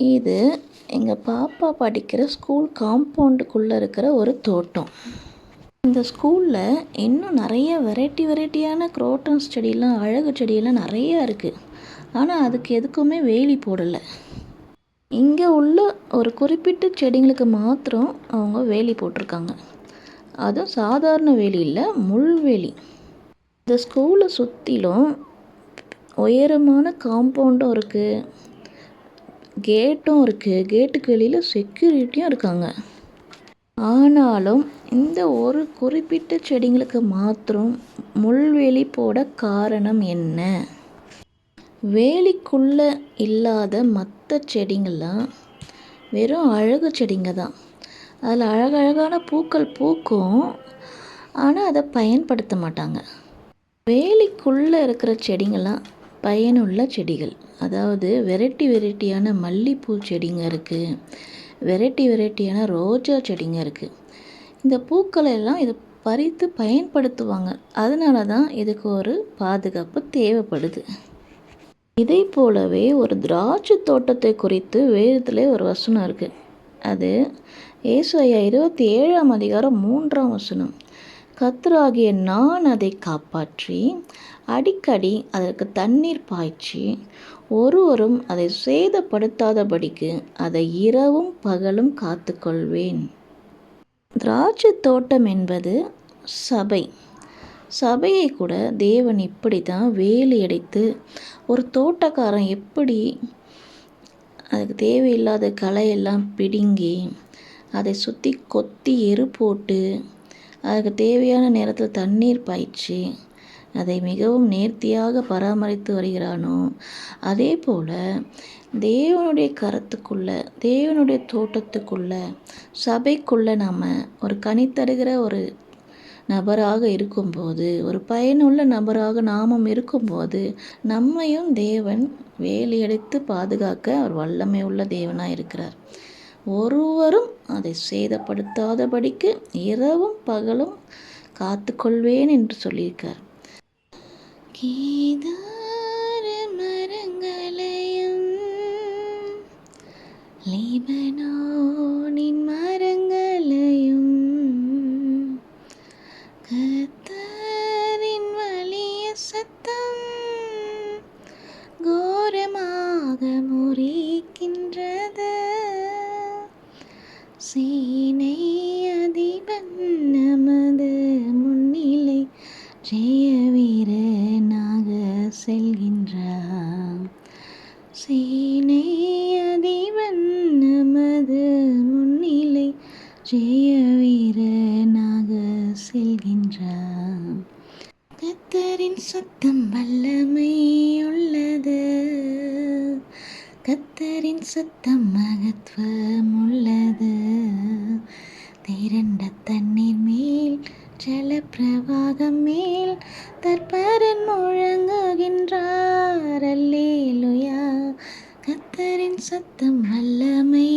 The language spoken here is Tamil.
இது எங்கள் பாப்பா படிக்கிற ஸ்கூல் காம்பவுண்டுக்குள்ளே இருக்கிற ஒரு தோட்டம். இந்த ஸ்கூலில் இன்னும் நிறைய வெரைட்டியான குரோட்டன்ஸ் செடியெல்லாம், அழகு செடியெல்லாம் நிறையா இருக்குது. ஆனால் அதுக்கு எதுக்குமே வேலி போடலை. இங்கே உள்ள ஒரு குறிப்பிட்ட செடிங்களுக்கு மாத்திரம் அவங்க வேலி போட்டிருக்காங்க. அதுவும் சாதாரண வேலி இல்லை, முள்வேலி. இந்த ஸ்கூலை சுற்றிலும் உயரமான காம்பவுண்டும் இருக்குது, கேட்டும் இருக்குது. கேட்டுக்கு வெளியில் செக்யூரிட்டியும் இருக்காங்க. ஆனாலும் இந்த ஒரு குறிப்பிட்ட செடிங்களுக்கு மாத்திரம் முள்வேலி போட காரணம் என்ன? வேலிக்குள்ளே இல்லாத மற்ற செடிங்கள்லாம் வெறும் அழகு செடிங்க தான். அதில் அழகழகான பூக்கள் பூக்கும், ஆனால் அதை பயன்படுத்த மாட்டாங்க. வேலிக்குள்ளே இருக்கிற செடிங்கள்லாம் பயனுள்ள செடிகள். அதாவது வெரைட்டியான மல்லிகைப்பூ செடிங்க இருக்குது, வெரைட்டியான ரோஜா செடிங்க இருக்குது. இந்த பூக்களை எல்லாம் இதை பறித்து பயன்படுத்துவாங்க. அதனால தான் இதுக்கு ஒரு பாதுகாப்பு தேவைப்படுது. இதை போலவே ஒரு திராட்சை தோட்டத்தை குறித்து வேதத்திலே ஒரு வசனம் இருக்குது. அது ஏசாயா 27:3 கர்த்தராகிய நான் அதை காப்பாற்றி அடிக்கடி அதற்கு தண்ணீர் பாய்ச்சி ஒருவரும் அதை சேதப்படுத்தாதபடிக்கு அதை இரவும் பகலும் காத்துக்கொள்வேன். திராட்சை தோட்டம் என்பது சபை. சபையை கூட தேவன் இப்படி தான் வேலி அடைத்து, ஒரு தோட்டக்காரன் எப்படி அதுக்கு தேவையில்லாத களையெல்லாம் பிடுங்கி அதை சுற்றி கொத்தி எரு போட்டு அதுக்கு தேவையான நேரத்தில் தண்ணீர் பாய்ச்சி அதை மிகவும் நேர்த்தியாக பராமரித்து வருகிறானோ, அதே போல் தேவனுடைய கரத்துக்குள்ளே, தேவனுடைய தோட்டத்துக்குள்ளே, சபைக்குள்ளே நாம் ஒரு கனி தருகிற ஒரு நபராக இருக்கும்போது, ஒரு பயனுள்ள நபராக நாமும் இருக்கும்போது, நம்மையும் தேவன் வேலியடைத்து பாதுகாக்க அவர் வல்லமை உள்ள தேவனாக இருக்கிறார். ஒருவரும் அதை சேதப்படுத்தாதபடிக்கு இரவும் பகலும் காத்துக்கொள்வேன் என்று சொல்லியிருக்கார். கேதார மரங்களையும் லீபனோனின் மரங்களையும் கர்த்தரின் வலிய சத்தம் கோரமாக முறிக்கின்றது. சீனை அதிபன் நமது முன்னிலை ஜெய வீரனாக செல்கின்றார். சீனை அதிபன் நமது முன்னிலை ஜெய வீரனாக செல்கின்றார். கர்த்தரின் சத்தம் வல்லமை உள்ளது, கர்த்தரின் சத்தம் மகத்துவம் உள்ளது. திரண்ட தண்ணீர் மேல் ஜலப்பிரவாகம் மேல் தற்பரன் முழங்குகின்றார். அல்லேலூயா. கர்த்தரின் சத்தம் வல்லமை